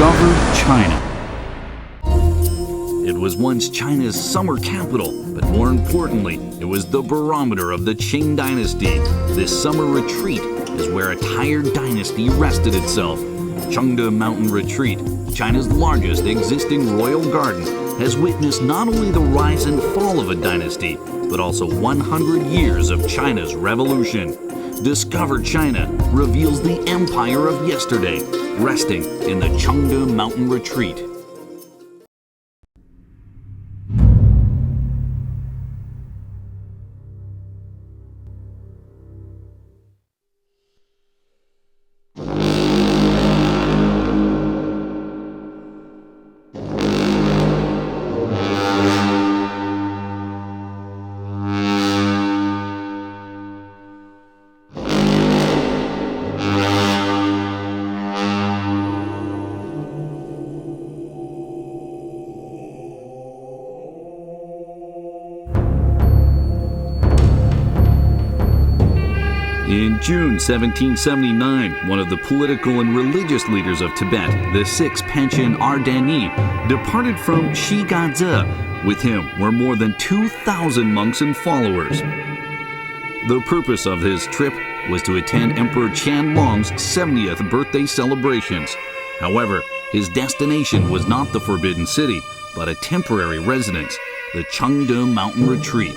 discovered China. It was once China's summer capital, but more importantly, it was the barometer of the Qing dynasty. This summer retreat is where a tired dynasty rested itself. Chengde Mountain Retreat, China's largest existing royal garden, has witnessed not only the rise and fall of a dynasty, but also 100 years of China's revolution. Discover China reveals the empire of yesterday, resting in the Chengde Mountain Retreat. In June 1779, one of the political and religious leaders of Tibet, the sixth Panchen Ardeni, departed from Shigaze. With him were more than 2,000 monks and followers. The purpose of his trip was to attend Emperor Qianlong's 70th birthday celebrations. However, his destination was not the Forbidden City, but a temporary residence, the Chengde Mountain Retreat.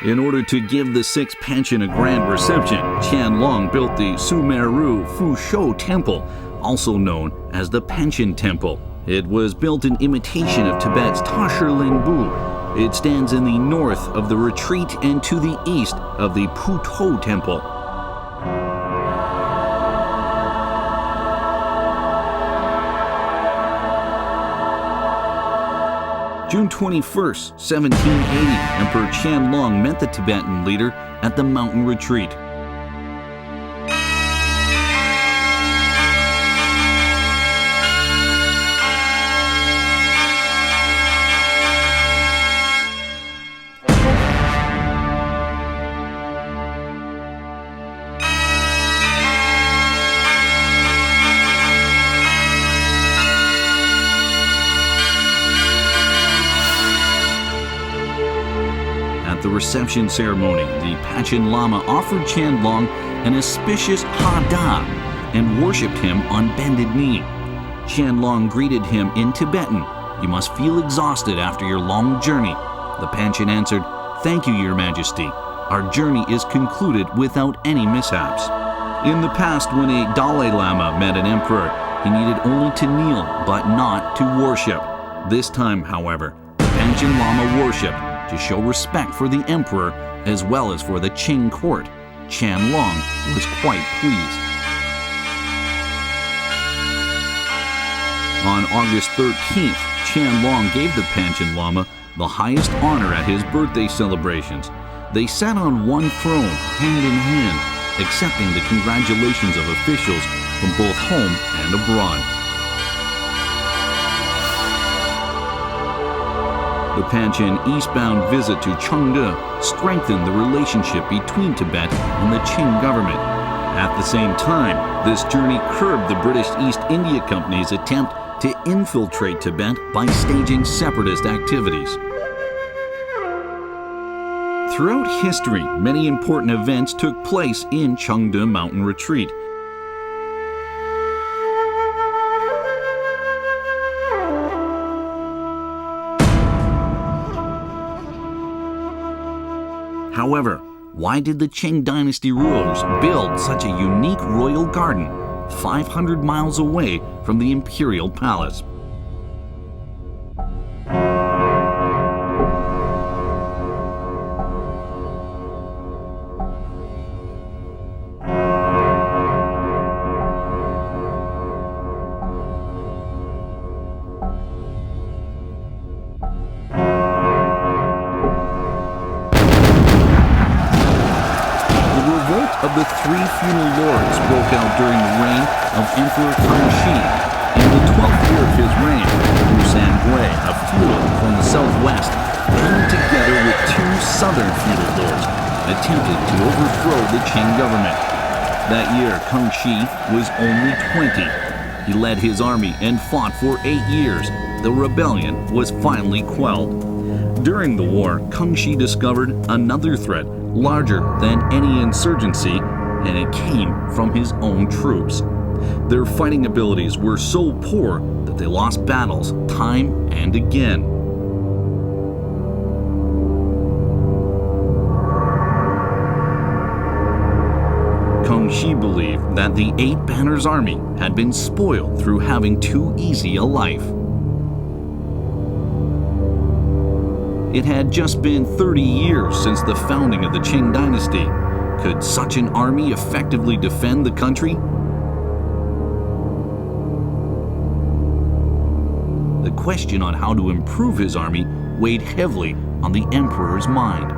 In order to give the sixth Panchen a grand reception, Qianlong built the Sumeru Fushou Temple, also known as the Panchen Temple. It was built in imitation of Tibet's Tashilinbu. It stands in the north of the retreat and to the east of the Putou Temple. June 21st, 1780, Emperor Qianlong met the Tibetan leader at the mountain retreat. At the reception ceremony, the Panchen Lama offered Qianlong an auspicious hada and worshipped him on bended knee. Qianlong greeted him in Tibetan. "You must feel exhausted after your long journey." The Panchen answered, "Thank you, Your Majesty. Our journey is concluded without any mishaps." In the past, when a Dalai Lama met an emperor, he needed only to kneel, but not to worship. This time, however, the Panchen Lama worshipped to show respect for the emperor as well as for the Qing court. Qianlong was quite pleased. On August 13th, Qianlong gave the Panchen Lama the highest honor at his birthday celebrations. They sat on one throne, hand in hand, accepting the congratulations of officials from both home and abroad. The Panchen eastbound visit to Chengde strengthened the relationship between Tibet and the Qing government. At the same time, this journey curbed the British East India Company's attempt to infiltrate Tibet by staging separatist activities. Throughout history, many important events took place in Chengde Mountain Retreat. However, why did the Qing dynasty rulers build such a unique royal garden 500 miles away from the imperial palace? Of the three feudal lords broke out during the reign of Emperor Qing. In the 12th year of his reign, Wu Sangui, a feudal from the southwest, band together with two southern feudal lords and attempted to overthrow the Qing government. That year, Kang Xi was only 20. He led his army and fought for 8 years. The rebellion was finally quelled. During the war, Kang Xi discovered another threat larger than any insurgency, and it came from his own troops. Their fighting abilities were so poor that they lost battles time and again. Kang Xi believed that the Eight Banners Army had been spoiled through having too easy a life. It had just been 30 years since the founding of the Qing dynasty. Could such an army effectively defend the country? The question on how to improve his army weighed heavily on the emperor's mind.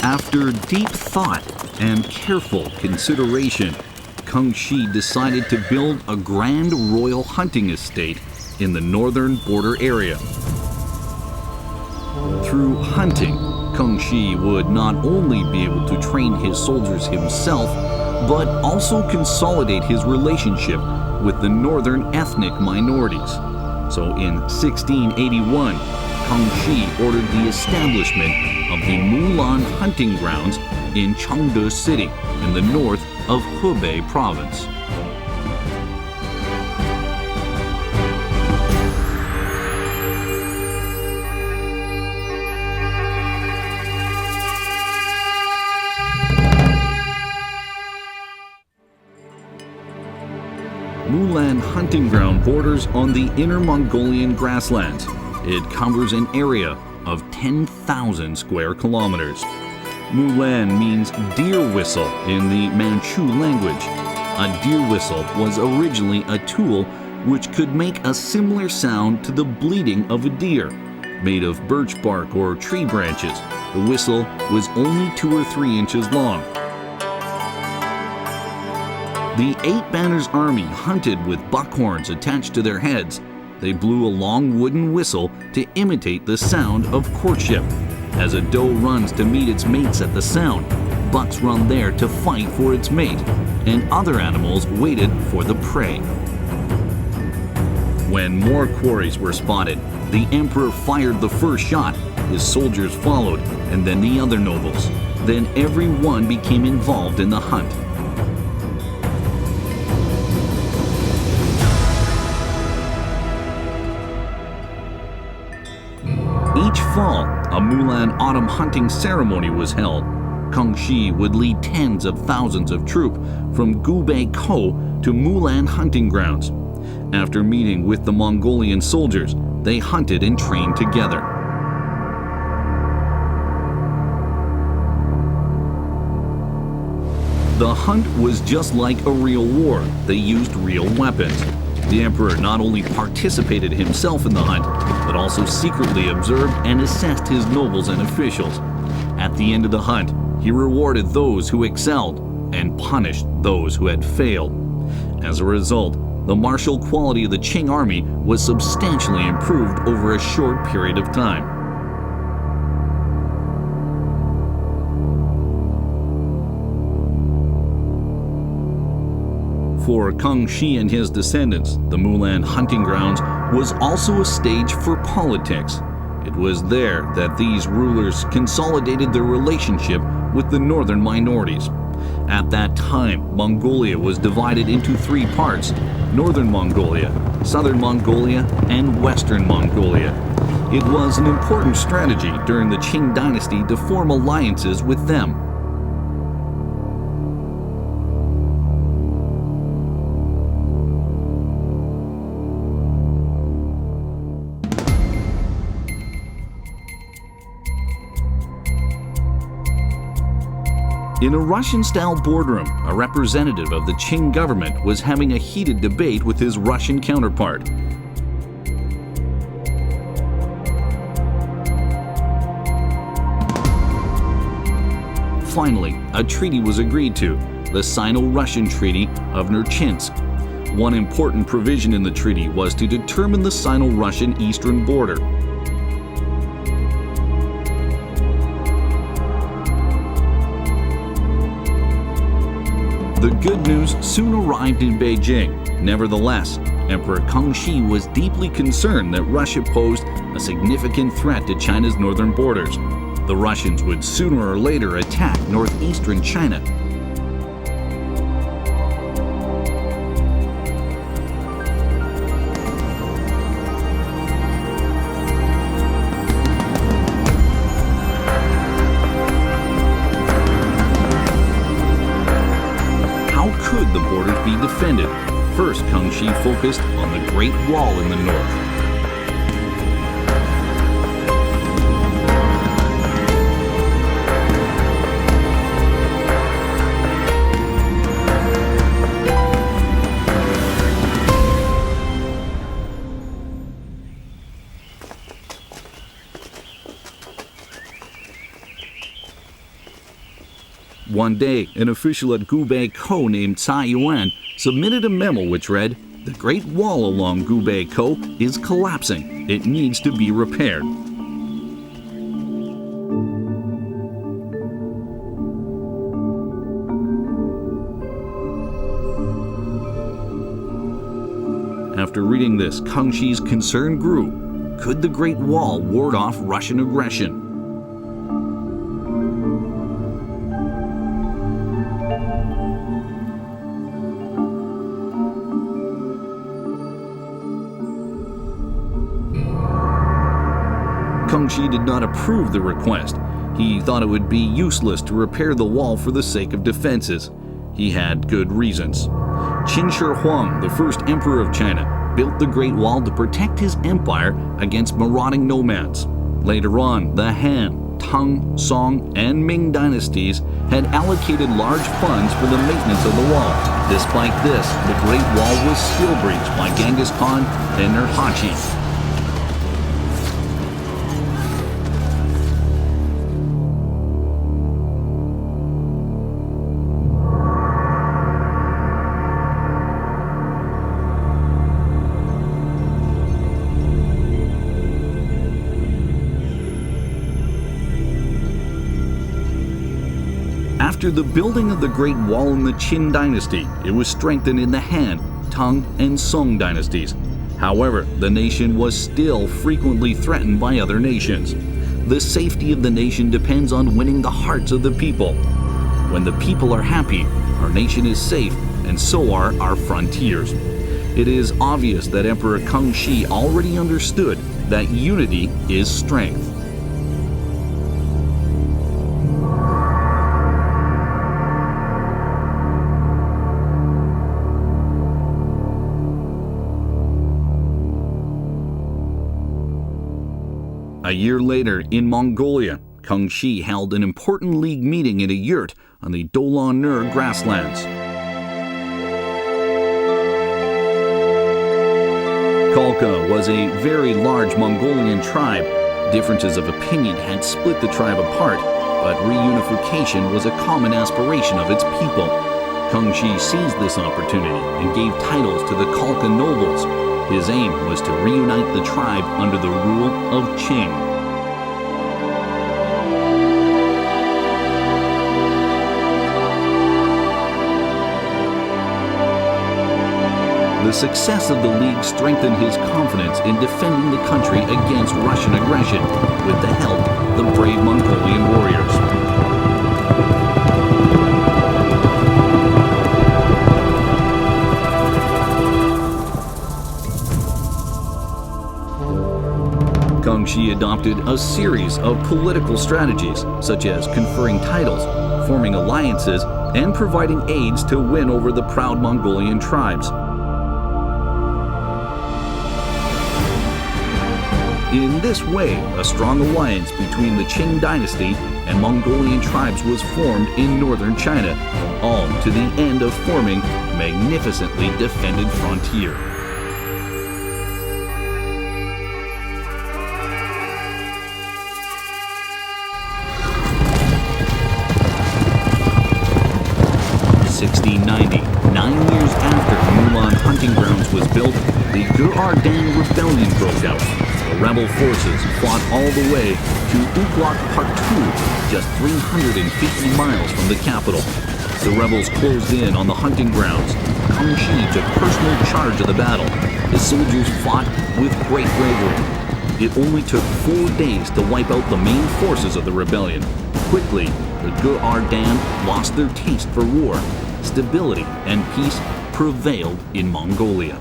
After deep thought and careful consideration, Kang Xi decided to build a grand royal hunting estate in the northern border area. Through hunting, Kang Xi would not only be able to train his soldiers himself, but also consolidate his relationship with the northern ethnic minorities. So in 1681, Kang Xi ordered the establishment of the Mulan hunting grounds in Chengde City in the north of Hebei province. Mulan hunting ground borders on the Inner Mongolian grasslands. It covers an area of 10,000 square kilometers. Mulan means deer whistle in the Manchu language. A deer whistle was originally a tool which could make a similar sound to the bleating of a deer. Made of birch bark or tree branches, the whistle was only 2 or 3 inches long. The Eight Banners Army hunted with buckhorns attached to their heads. They blew a long wooden whistle to imitate the sound of courtship. As a doe runs to meet its mates at the sound, bucks run there to fight for its mate, and other animals waited for the prey. When more quarries were spotted, the emperor fired the first shot, his soldiers followed, and then the other nobles. Then everyone became involved in the hunt. Each fall, a Mulan autumn hunting ceremony was held. Kang Xi would lead tens of thousands of troops from Gubei Kou to Mulan hunting grounds. After meeting with the Mongolian soldiers, they hunted and trained together. The hunt was just like a real war. They used real weapons. The emperor not only participated himself in the hunt, but also secretly observed and assessed his nobles and officials. At the end of the hunt, he rewarded those who excelled and punished those who had failed. As a result, the martial quality of the Qing army was substantially improved over a short period of time. For Kang Xi and his descendants, the Mulan hunting grounds was also a stage for politics. It was there that these rulers consolidated their relationship with the northern minorities. At that time, Mongolia was divided into 3 parts: Northern Mongolia, Southern Mongolia, and Western Mongolia. It was an important strategy during the Qing dynasty to form alliances with them. In a Russian-style boardroom, a representative of the Qing government was having a heated debate with his Russian counterpart. Finally, a treaty was agreed to, the Sino-Russian Treaty of Nerchinsk. One important provision in the treaty was to determine the Sino-Russian eastern border. The good news soon arrived in Beijing. Nevertheless, Emperor Kangxi was deeply concerned that Russia posed a significant threat to China's northern borders. The Russians would sooner or later attack northeastern China. How could the borders be defended? First, Kangxi focused on the Great Wall in the north. One day, an official at Gubei-Kou named Cai Yuan submitted a memo which read, "The Great Wall along Gubei-Kou is collapsing. It needs to be repaired." After reading this, Kangxi's concern grew. Could the Great Wall ward off Russian aggression? Kangxi did not approve the request. He thought it would be useless to repair the wall for the sake of defenses. He had good reasons. Qin Shi Huang, the first emperor of China, built the Great Wall to protect his empire against marauding nomads. Later on, the Han, Tang, Song, and Ming dynasties had allocated large funds for the maintenance of the wall. Despite this, the Great Wall was still breached by Genghis Khan and Nurhaci. After the building of the Great Wall in the Qin dynasty, it was strengthened in the Han, Tang, and Song dynasties. However, the nation was still frequently threatened by other nations. The safety of the nation depends on winning the hearts of the people. When the people are happy, our nation is safe, and so are our frontiers. It is obvious that Emperor Kangxi already understood that unity is strength. A year later, in Mongolia, Kangxi held an important league meeting in a yurt on the Dolan Nur grasslands. Khalkha was a very large Mongolian tribe. Differences of opinion had split the tribe apart, but reunification was a common aspiration of its people. Kangxi seized this opportunity and gave titles to the Khalkha nobles. His aim was to reunite the tribe under the rule of Qing. The success of the League strengthened his confidence in defending the country against Russian aggression with the help of the brave Mongolian warriors. Kangxi adopted a series of political strategies, such as conferring titles, forming alliances, and providing aids to win over the proud Mongolian tribes. In this way, a strong alliance between the Qing dynasty and Mongolian tribes was formed in northern China, all to the end of forming a magnificently defended frontier. hunting grounds was built, the Gurardan Rebellion broke out. The rebel forces fought all the way to Uglak Partu, just 350 miles from the capital. The rebels closed in on the hunting grounds. Kang Shi took personal charge of the battle. His soldiers fought with great bravery. It only took 4 days to wipe out the main forces of the rebellion. Quickly, the Gurardan lost their taste for war. Stability and peace prevailed in Mongolia.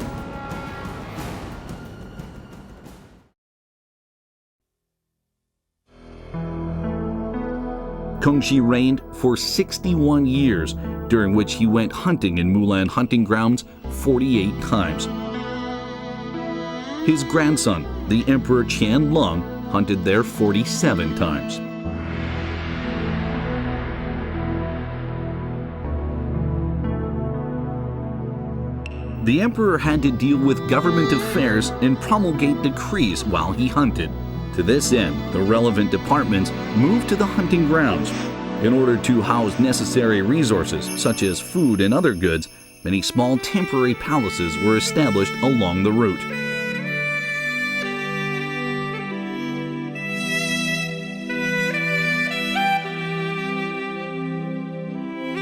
Kang Shi reigned for 61 years, during which he went hunting in Mulan hunting grounds 48 times. His grandson, the Emperor Qianlong, hunted there 47 times. The emperor had to deal with government affairs and promulgate decrees while he hunted. To this end, the relevant departments moved to the hunting grounds. In order to house necessary resources, such as food and other goods, many small temporary palaces were established along the route.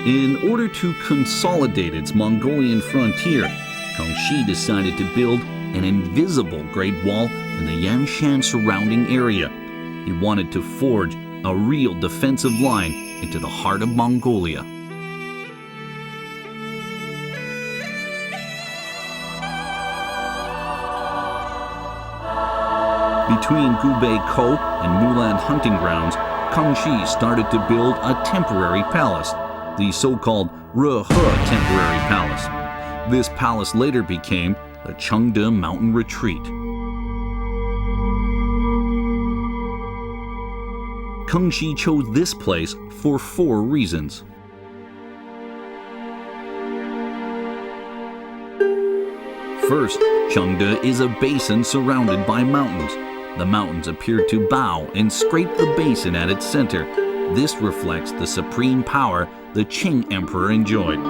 In order to consolidate its Mongolian frontier, Kang Shi decided to build an invisible Great Wall in the Yanshan surrounding area. He wanted to forge a real defensive line into the heart of Mongolia. Between Gubei Ko and Mulan hunting grounds, Kang Shi started to build a temporary palace, the so-called Rehe Temporary Palace. This palace later became the Chengde Mountain Retreat. Kang Shi chose this place for 4 reasons. First, Chengde is a basin surrounded by mountains. The mountains appear to bow and scrape the basin at its center. This reflects the supreme power the Qing Emperor enjoyed.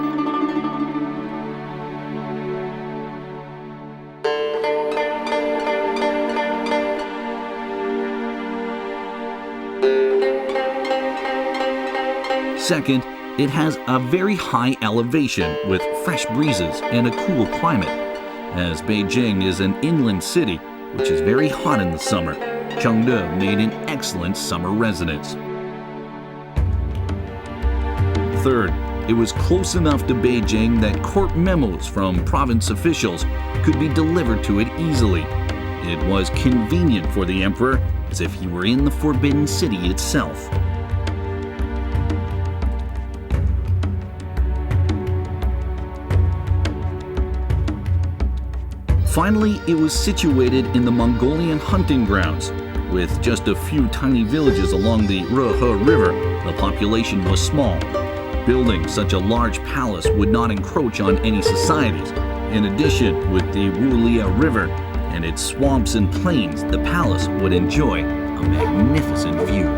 Second, it has a very high elevation with fresh breezes and a cool climate. As Beijing is an inland city, which is very hot in the summer, Chengde made an excellent summer residence. Third, it was close enough to Beijing that court memos from province officials could be delivered to it easily. It was convenient for the emperor, as if he were in the Forbidden City itself. Finally, it was situated in the Mongolian hunting grounds. With just a few tiny villages along the Rehe River, the population was small. Building such a large palace would not encroach on any societies. In addition, with the Wulia River and its swamps and plains, the palace would enjoy a magnificent view.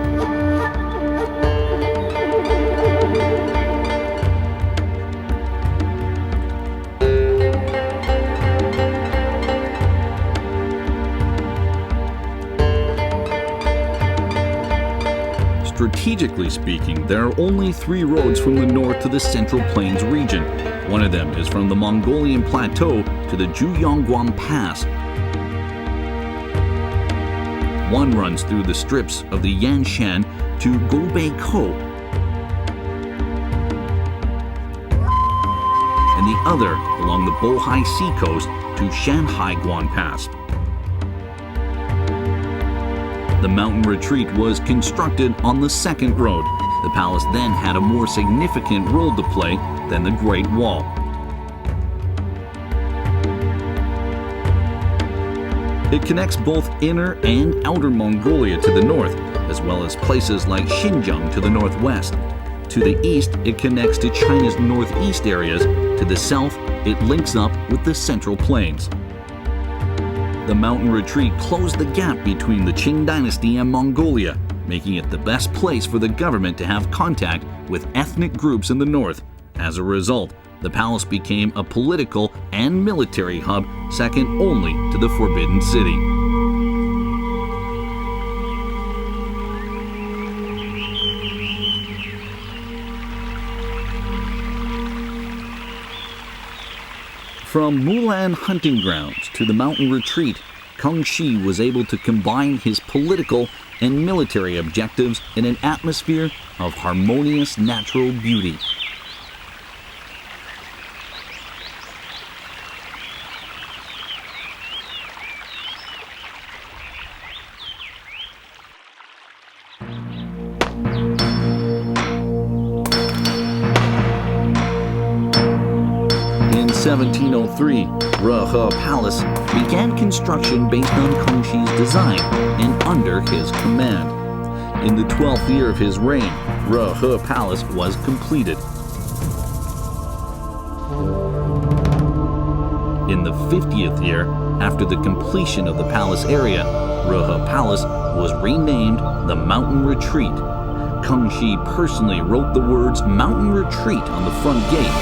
Strategically speaking, there are only 3 roads from the north to the Central Plains region. One of them is from the Mongolian Plateau to the Zhuyongguan Pass. One runs through the strips of the Yanshan to Gubei Ko, and the other along the Bohai Sea coast to Shanhaiguan Pass. The mountain retreat was constructed on the second road. The palace then had a more significant role to play than the Great Wall. It connects both inner and outer Mongolia to the north, as well as places like Xinjiang to the northwest. To the east, it connects to China's northeast areas. To the south, it links up with the Central Plains. The mountain retreat closed the gap between the Qing dynasty and Mongolia, making it the best place for the government to have contact with ethnic groups in the north. As a result, the palace became a political and military hub second only to the Forbidden City. From Mulan hunting grounds to the mountain retreat, Kangxi was able to combine his political and military objectives in an atmosphere of harmonious natural beauty. In 1703, Rehe Palace began construction based on Kangxi's design and under his command. In the 12th year of his reign, Rehe Palace was completed. In the 50th year, after the completion of the palace area, Rehe Palace was renamed the Mountain Retreat. Kangxi personally wrote the words Mountain Retreat on the front gate.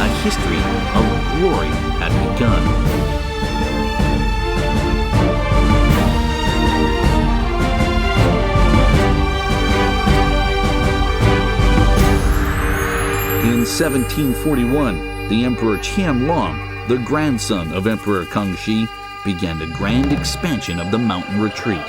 A history of glory had begun. In 1741, the Emperor Qianlong, the grandson of Emperor Kangxi, began the grand expansion of the Mountain Retreat.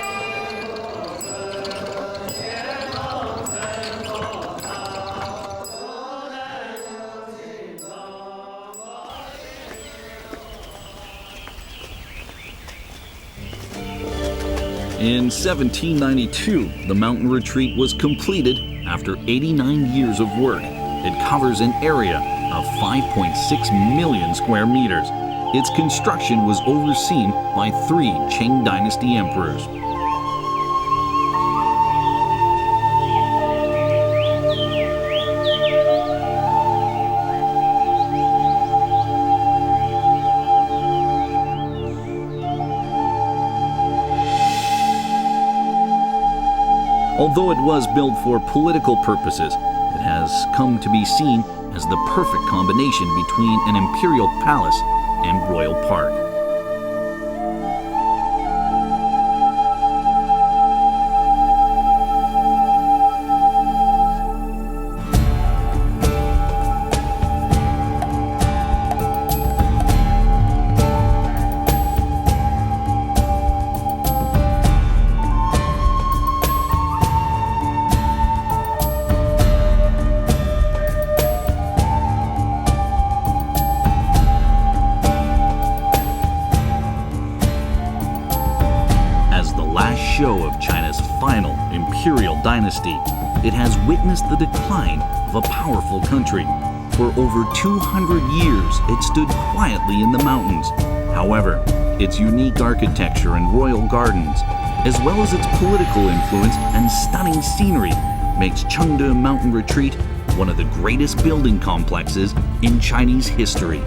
In 1792, the Mountain Retreat was completed after 89 years of work. It covers an area of 5.6 million square meters. Its construction was overseen by 3 Qing dynasty emperors. Although it was built for political purposes, it has come to be seen as the perfect combination between an imperial palace and royal park. Show of China's final imperial dynasty, it has witnessed the decline of a powerful country. For over 200 years, it stood quietly in the mountains. However, its unique architecture and royal gardens, as well as its political influence and stunning scenery, makes Chengde Mountain Retreat one of the greatest building complexes in Chinese history.